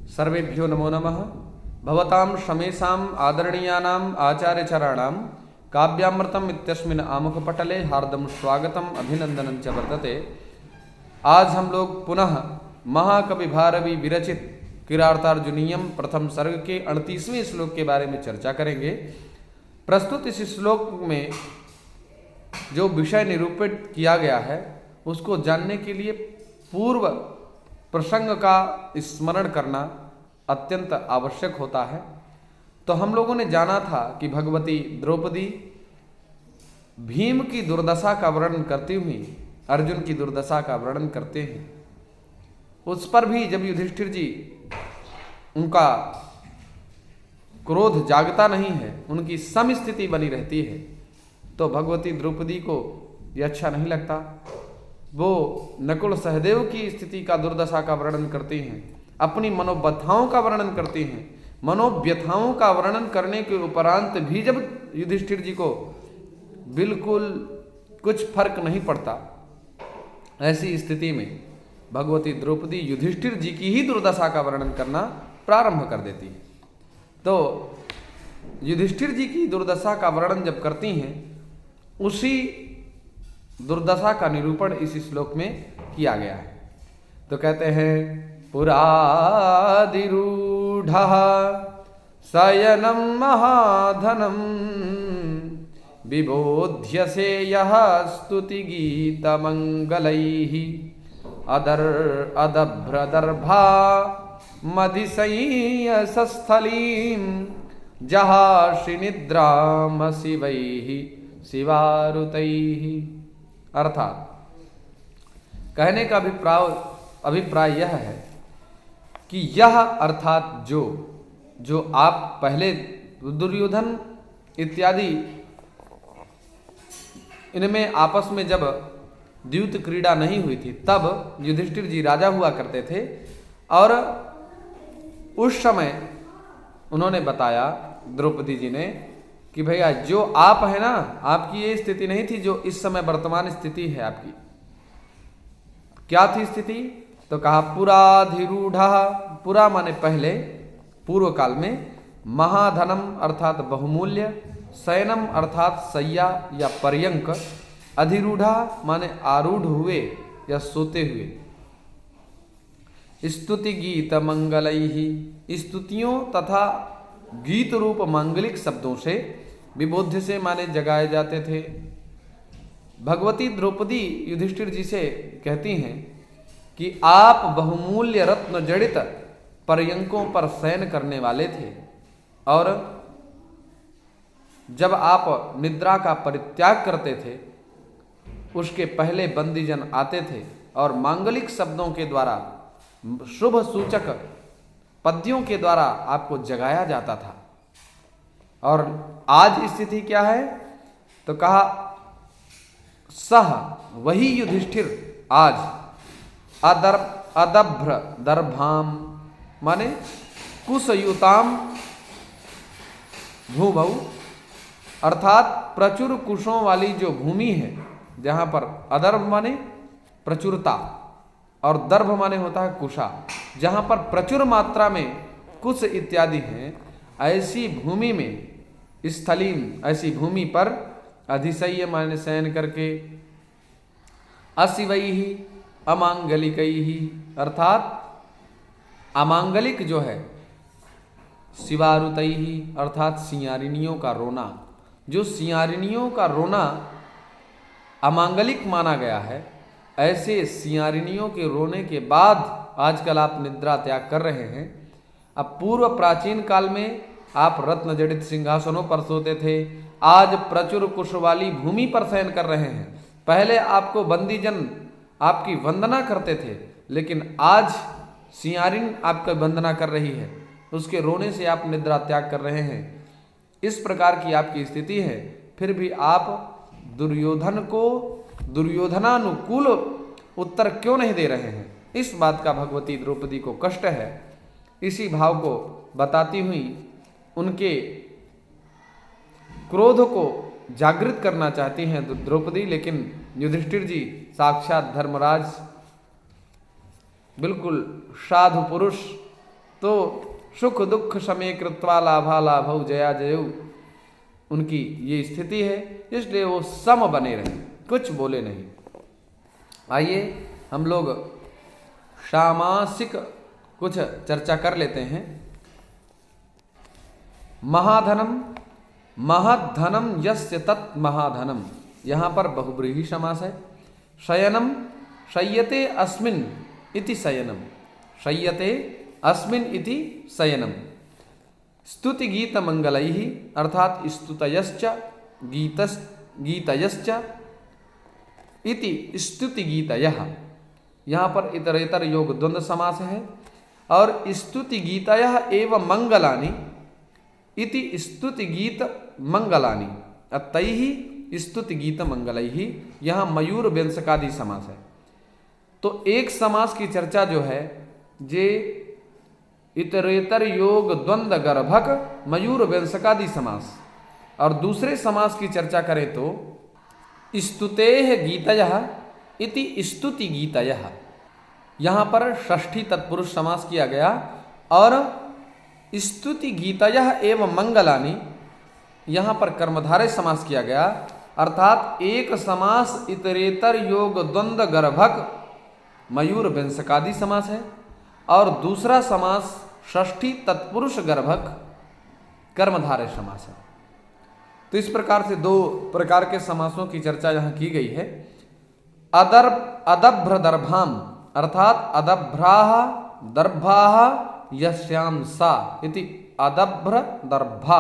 सर्वेभ्यो नमो नमः। भवतां शमेषाम् आदरणीयानाम् आचार्यचराणां काव्यामृतम् इत्यस्मिन् आमुखपटले हार्दं स्वागतम् अभिनंदनं च वर्तते। आज हम लोग पुनः महाकवि भारवी विरचित किरातार्जुनीयम प्रथम सर्ग के 38वें श्लोक के बारे में चर्चा करेंगे। प्रस्तुत इस श्लोक में जो विषय निरूपित किया गया है उसको जानने के लिए पूर्व प्रसंग का स्मरण करना अत्यंत आवश्यक होता है। तो हम लोगों ने जाना था कि भगवती द्रौपदी भीम की दुर्दशा का वर्णन करती हुई अर्जुन की दुर्दशा का वर्णन करते हैं। उस पर भी जब युधिष्ठिर जी उनका क्रोध जागता नहीं है, उनकी समस्थिति बनी रहती है, तो भगवती द्रौपदी को ये अच्छा नहीं लगता। वो नकुल सहदेव की स्थिति का दुर्दशा का वर्णन करती हैं, अपनी मनोव्यथाओं का वर्णन करती हैं। मनोव्यथाओं का वर्णन करने के उपरांत भी जब युधिष्ठिर जी को बिल्कुल कुछ फर्क नहीं पड़ता, ऐसी स्थिति में भगवती द्रौपदी युधिष्ठिर जी की ही दुर्दशा का वर्णन करना प्रारंभ कर देती है। तो युधिष्ठिर जी की दुर्दशा का वर्णन जब करती हैं, उसी दुर्दशा का निरूपण इस श्लोक में किया गया है। तो कहते हैं पुरादिरूढ़ः शयनं महाधनं विबोध्यसे यः स्तुतिगीतमङ्गलैः अदभ्रदर्भा मदिशय्यसस्थलीं जहासि निद्राम शिवैः शिवारुतैः। अर्थात कहने का अभिप्राय यह है कि यह अर्थात जो आप पहले दुर्योधन इत्यादि इनमें आपस में जब द्यूत क्रीड़ा नहीं हुई थी, तब युधिष्ठिर जी राजा हुआ करते थे और उस समय उन्होंने बताया द्रौपदी जी ने कि भैया जो आप है ना, आपकी ये स्थिति नहीं थी जो इस समय वर्तमान स्थिति है आपकी। क्या थी स्थिति? तो कहा पुराधिरूढ़। पुरा माने पहले, पूर्व काल में, महाधनम अर्थात बहुमूल्य, शयनम अर्थात सैया या पर्यंक, अधिरूढ़ा माने आरूढ़ हुए या सोते हुए, स्तुति गीत मंगलैहि स्तुतियों तथा गीत रूप मांगलिक शब्दों से, विबोध्य से माने जगाए जाते थे। भगवती द्रौपदी युधिष्ठिर जी से कहती हैं कि आप बहुमूल्य रत्न जड़ित पर्यंकों पर शयन करने वाले थे और जब आप निद्रा का परित्याग करते थे उसके पहले बंदीजन आते थे और मांगलिक शब्दों के द्वारा, शुभ सूचक पद्यों के द्वारा आपको जगाया जाता था। और आज स्थिति क्या है? तो कहा सह वही युधिष्ठिर आज अदभ्र दर्भाम माने कुशयुताम भूभौ अर्थात प्रचुर कुशों वाली जो भूमि है, जहां पर अदर्भ माने प्रचुरता और दर्भ माने होता है कुशा, जहां पर प्रचुर मात्रा में कुश इत्यादि हैं, ऐसी भूमि में, स्थलीम ऐसी भूमि पर, अधिशय्य माने शयन करके, अशिवैहि अमांगलिकैहि अर्थात अमांगलिक जो है, शिवारुतैहि अर्थात सिंयारिनियों का रोना। जो सिंयारिनियों का रोना अमांगलिक माना गया है, ऐसे सिंयारिनियों के रोने के बाद आजकल आप निद्रा त्याग कर रहे हैं। अब पूर्व प्राचीन काल में आप रत्न जड़ित सिंहासनों पर सोते थे, आज प्रचुर कुश वाली भूमि पर शयन कर रहे हैं। पहले आपको बंदीजन आपकी वंदना करते थे, लेकिन आज सिंयारिन आपकी वंदना कर रही है, उसके रोने से आप निद्रा त्याग कर रहे हैं। इस प्रकार की आपकी स्थिति है, फिर भी आप दुर्योधन को दुर्योधनानुकूल उत्तर क्यों नहीं दे रहे हैं? इस बात का भगवती द्रौपदी को कष्ट है। इसी भाव को बताती हुई उनके क्रोध को जागृत करना चाहती हैं द्रौपदी, लेकिन युधिष्ठिर जी साक्षात धर्मराज, बिल्कुल साधु पुरुष, तो सुख दुख समय कृत्वा लाभा लाभौ जया जयौ, उनकी ये स्थिति है, इसलिए वो सम बने रहे, कुछ बोले नहीं। आइए हम लोग सामासिक कुछ चर्चा कर लेते हैं। महाधनम, महद्धनम यस्य तत् महाधनम, यहाँ पर बहुब्रीहि समास है। शयनम, शय्यते अस्मिन् इति शयनम, शय्यते अस्मिन् इति शयनम। स्तुति गीत मंगलैहि अर्थात स्तुतयश्च गीतयश्च इति स्तुति गीतयः, यहाँ पर इतरेतर योग द्वंद्व समास है। और स्तुति गीतयः एव मंगलानि इति स्तुति गीत मंगलानि अतैहि स्तुति गीत मंगलैहि, यहाँ मयूर व्यंजकादि समास है। तो एक समास की चर्चा जो है जे इतरेतर योग द्वंद्व गर्भक मयूर व्यंजकादि समास, और दूसरे समास की चर्चा करें तो स्तुतेः गीतयः इति स्तुति गीतयः, यहाँ पर षष्ठी तत्पुरुष समास किया गया। और स्तुति गीतयः एवं मंगलानि, यहाँ पर कर्मधारय समास किया गया। अर्थात एक समास इतरेतर योग द्वंद्व गर्भक मयूर व्यंजकादि समास है, और दूसरा समास षष्ठी तत्पुरुष गर्भक कर्मधारय समास है। तो इस प्रकार से दो प्रकार के समासों की चर्चा यहाँ की गई है। अदभ्र दर्भाम अर्थात अदभ्राः दर्भाः यस्यां सा इति अदभ्र दर्भा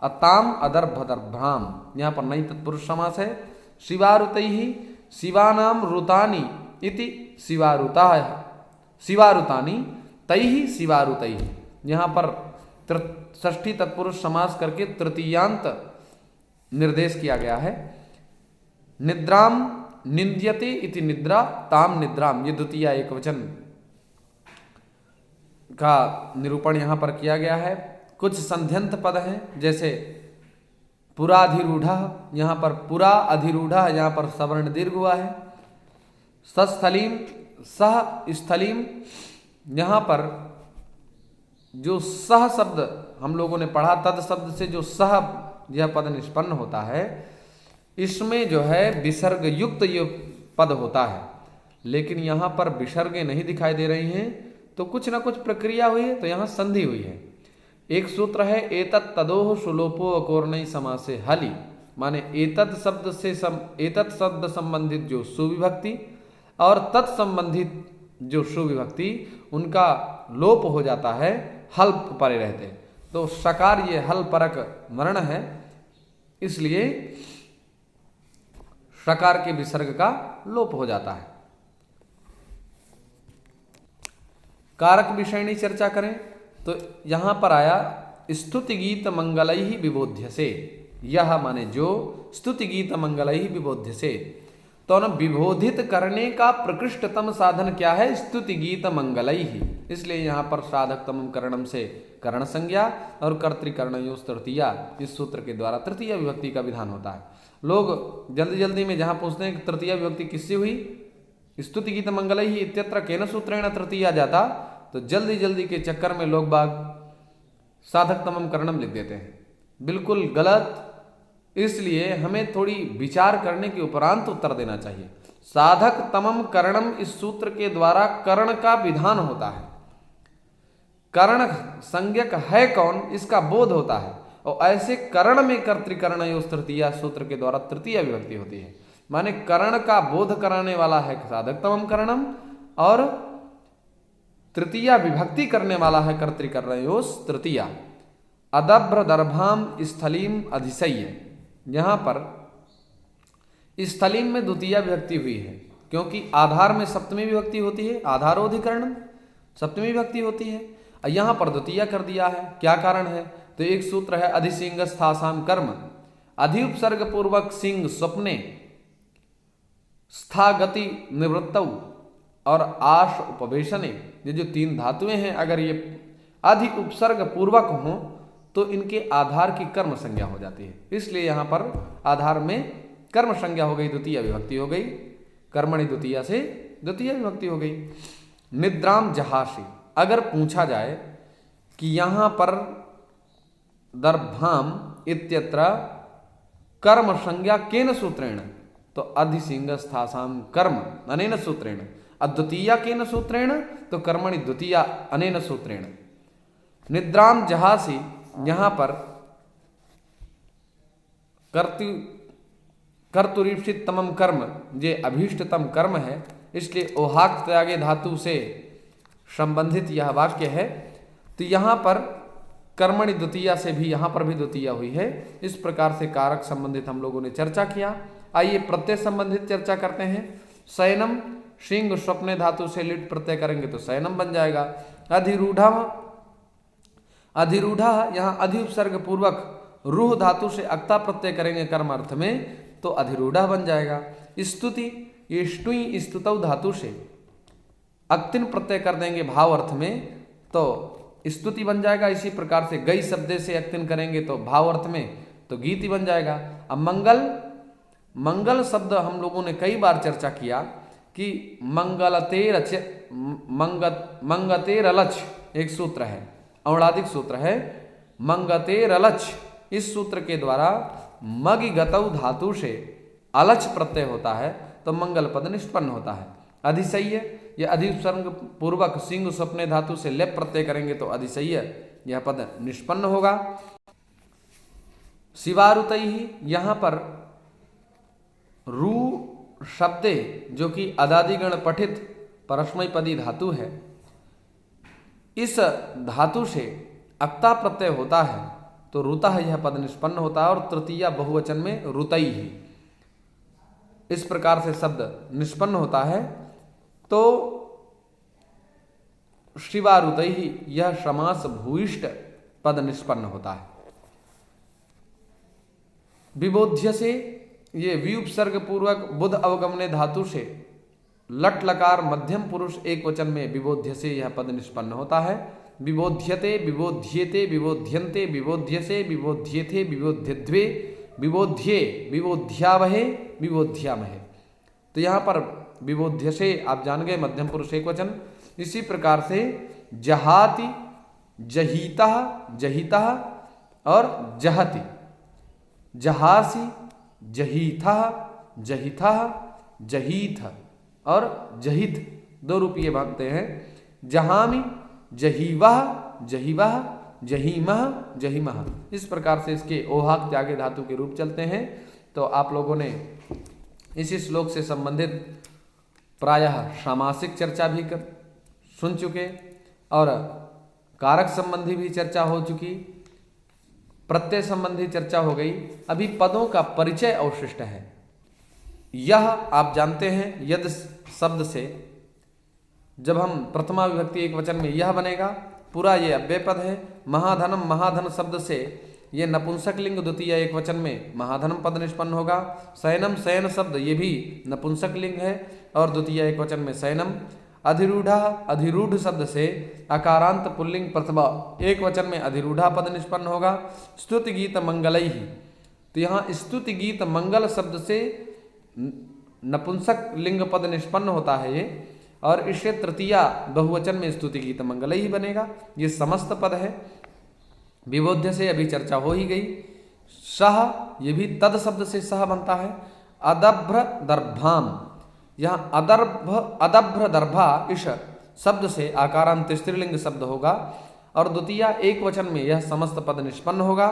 अताम अदर्भ दर्भाम, यहाँ पर नई तत्पुरुष समास है। शिवारुतैहि शिवानाम रुतानि इति शिवारुताः, शिवारुतानि तैहि शिवारुतैहि, यहाँ पर षष्ठी तत्पुरुष समास करके तृतीयांत निर्देश किया गया है। निद्राम निंद्यते इति निद्रा ताम निद्राम, ये द्वितीय एकवचन का निरूपण यहाँ पर किया गया है। कुछ संध्यंत पद हैं, जैसे पुराधिरूढ़, यहाँ पर पुरा अधिरूढ़, यहाँ पर सवर्ण दीर्घ हुआ है। सस्थलीम सह स्थलीम, यहाँ पर जो सह शब्द हम लोगों ने पढ़ा, तद शब्द से जो सह यह पद निष्पन्न होता है, इसमें जो है विसर्ग युक्त ये पद होता है, लेकिन यहाँ पर विसर्गे नहीं दिखाई दे रही हैं, तो कुछ ना कुछ प्रक्रिया हुई है, तो यहाँ संधि हुई है। एक सूत्र है एतत् तदोह सुलोपो अकोर्णई समासे हलि, माने एतत् शब्द से एतत् शब्द संबंधित जो सुविभक्ति और तत्संबंधित जो सुविभक्ति, उनका लोप हो जाता है, हल परे रहते। तो सकार ये हल परक वर्ण है, इसलिए सकार के विसर्ग का लोप हो जाता है। कारक विषयणी चर्चा करें तो यहां पर आया स्तुति गीत मंगलैहि विबोध्य से, यह माने जो स्तुति गीत मंगलैहि विबोध्य से, तो न विबोधित करने का प्रकृष्टतम साधन क्या है? स्तुति गीत मंगलैहि। इसलिए यहाँ पर साधकतम करणम से करण संज्ञा और कर्तृकर्णयोस् तृतीया, इस सूत्र के द्वारा तृतीय विभक्ति का विधान होता है। लोग जल्दी जल्दी में जहाँ पूछते हैं कि तृतीय विभक्ति किससे हुई, स्तुति गीत मंगलैहि इत्यत्र केन सूत्रेण तृतीया जाता, तो जल्दी जल्दी के चक्कर में लोग बाग साधकतमम करणम लिख देते हैं, बिल्कुल गलत। इसलिए हमें थोड़ी विचार करने के उपरांत उत्तर देना चाहिए। साधक तमम करणम इस सूत्र के द्वारा कर्ण का विधान होता है, कर्ण संज्ञक है कौन, इसका बोध होता है, और ऐसे कर्ण में कर्तृकर्णयोस् तृतीया सूत्र के द्वारा तृतीय विभक्ति होती है, माने कर्ण का बोध कराने वाला है साधक तमम करणम, और तृतीया विभक्ति करने वाला है कर्तृकर्णयोस् तृतीया। अदभ्र दर्भाम स्थलीम अधिशय्य, यहाँ पर स्थलीम में द्वितीय विभक्ति हुई है, क्योंकि आधार में सप्तमी विभक्ति होती है, आधारोधिकरण सप्तमी विभक्ति होती है, यहाँ पर द्वितीय कर दिया है। क्या कारण है? तो एक सूत्र है अधिसिंग स्थासाम कर्म, अधि उपसर्ग पूर्वक सिंह स्वप्ने, स्था गति निवृत्तौ और आश उपवेशने, ये जो तीन धातुएं हैं, अगर ये अधि उपसर्ग पूर्वक हों तो इनके आधार की कर्म संज्ञा हो जाती है। इसलिए यहाँ पर आधार में कर्म संज्ञा हो गई, द्वितीय विभक्ति हो गई, कर्मणि द्वितीय से द्वितीय विभक्ति हो गई। निद्राम जहासी, अगर पूछा जाए कि यहाँ पर दर्भाम इत्यत्र कर्म संज्ञा केन सूत्रेण, तो अधिसिंगस्थासाम कर्म अनेन सूत्रेण, अद्वितीया केन सूत्रेण, तो कर्मणि द्वितीया अनेन सूत्रेण। निद्राम जहासी, यहाँ पर कर्तुरीप्सित तमम कर्म, ये अभीष्टतम कर्म है, इसलिए ओहाक त्यागे धातु से संबंधित यह वाक्य है। तो यहाँ पर कर्मणि द्वितीया से भी यहाँ पर भी द्वितीया हुई है। इस प्रकार से कारक संबंधित हम लोगों ने चर्चा किया। आइए प्रत्यय संबंधित चर्चा करते हैं। शयनम, सिंह स्वप्ने धातु से लिट प्रत्यय करेंगे तो शयनम बन जाएगा। अधिरूढ़ा, अधिरूढ़ा यहाँ अधि उपसर्ग पूर्वक रूह धातु से अक्ता प्रत्यय करेंगे कर्म अर्थ में तो अधिरूढ़ा बन जाएगा। स्तुति, ये ष्टुई स्तुतौ धातु से अक्तिन प्रत्यय कर देंगे भाव अर्थ में तो स्तुति बन जाएगा। इसी प्रकार से गई शब्द से अक्तिन करेंगे तो भाव अर्थ में तो गीति बन जाएगा। अब मंगल, मंगल शब्द हम लोगों ने कई बार चर्चा किया कि मंगलते रच, मंगते रलच एक सूत्र है, औणादिक सूत्र है, मंगते रलच। इस सूत्र के द्वारा मगि गतौ धातु से अलच प्रत्यय होता है तो मंगल पद निष्पन्न होता है। अधिशय्य, यह अधिसर्ग पूर्वक सिंह स्वप्ने धातु से लेप प्रत्यय करेंगे तो अधिशय्य यह पद निष्पन्न होगा। शिवारुतई, यहाँ पर रू शब्दे जो कि अदादिगण पठित परस्मैपदी धातु है, इस धातु से अक्ता प्रत्यय होता है तो रुतः यह पद निष्पन्न होता है और तृतीया बहुवचन में रुतई ही। इस प्रकार से शब्द निष्पन्न होता है तो शिवारुतई ही यह समास भूयिष्ठ पद निष्पन्न होता है। विबोध्य से, ये विउपसर्ग पूर्वक बुध अवगमने धातु से लट लकार मध्यम पुरुष एक वचन में विबोध्य से यह पद निष्पन्न होता है। विबोध्यते, विबोध्येते, विबोध्यन्ते, विबोध्यसे, विबोध्येथे, विबोध्यद्वे, विबोध्ये, विबोध्यावहे, विबोध्यामहे। तो यहाँ पर विबोध्य से आप जान गए मध्यम पुरुष एक वचन। इसी प्रकार से जहाति, जहीता, जहिता और जहति, जहासी, जहीथा, जहिथा, जहीथ और जहित दो रूपये बनते हैं। जहामी, जहीवह, जहीवह, जहीमह, जहीमह। इस प्रकार से इसके ओहाक त्यागे धातु के रूप चलते हैं। तो आप लोगों ने इसी श्लोक से संबंधित प्रायः सामासिक चर्चा भी सुन चुके और कारक संबंधी भी चर्चा हो चुकी, प्रत्यय संबंधी चर्चा हो गई। अभी पदों का परिचय अवशिष्ट है। यह आप जानते हैं यद शब्द से जब हम प्रथमा विभक्ति एक वचन में यह बनेगा, पूरा ये अव्यय पद है। महाधनम, महाधन शब्द से ये नपुंसक लिंग द्वितीय एक वचन में महाधनम पद निष्पन्न होगा। शयनम, शयन शब्द ये भी नपुंसक लिंग है और द्वितीय एक वचन में शयनम। अधिरूढ़ा, अधिरूढ़ शब्द से अकारांत पुल्लिंग प्रथमा एक वचन में अधिरूढ़ा पद निष्पन्न होगा। स्तुति गीत मंगलई, तो यहाँ स्तुति गीत मंगल शब्द से नपुंसक लिंग पद निष्पन्न होता है ये, और इससे तृतीया बहुवचन में स्तुति गीत मंगलई ही बनेगा। ये समस्त पद है। विबोध्य से अभी चर्चा हो ही गई। सह, ये भी तद शब्द से सह बनता है। अदभ्र दर्भाम, यहाँ अदभ्र दर्भा इस शब्द से आकारांत स्त्रीलिंग शब्द होगा और द्वितीया एक वचन में यह समस्त पद निष्पन्न होगा।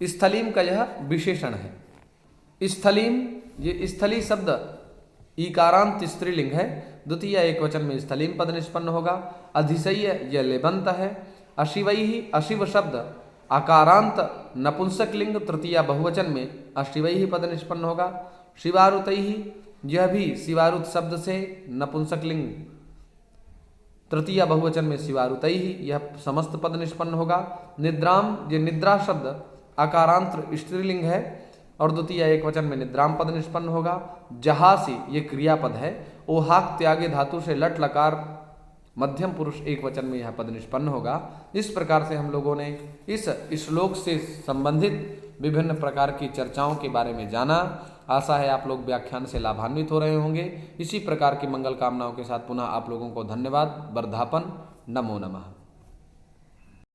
स्थलीम का यह विशेषण है। स्थलीम, ये स्थली शब्द ईकारांत स्त्रीलिंग है, द्वितीय एक वचन में स्थलीम पद निष्पन्न होगा। अधिशय्य यह लेबंत है। अशिवई ही, अशिव शब्द आकारांत नपुंसक लिंग तृतीया बहुवचन में अशिवई ही पद निष्पन्न होगा। शिवारुतई ही, यह भी शिवारुत शब्द से नपुंसक लिंग तृतीया बहुवचन में शिवारुतई ही यह समस्त पद निष्पन्न होगा। निद्राम, ये निद्रा शब्द आकारांत स्त्रीलिंग है और द्वितीय एक वचन में निद्राम पद निष्पन्न होगा। जहासी, ये क्रियापद है। ओहाक त्यागे धातु से लट लकार मध्यम पुरुष एक वचन में यह पद निष्पन्न होगा। इस प्रकार से हम लोगों ने इस श्लोक से संबंधित विभिन्न प्रकार की चर्चाओं के बारे में जाना। आशा है आप लोग व्याख्यान से लाभान्वित हो रहे होंगे। इसी प्रकार की मंगल कामनाओं के साथ पुनः आप लोगों को धन्यवाद। वर्धापन। नमो नमः।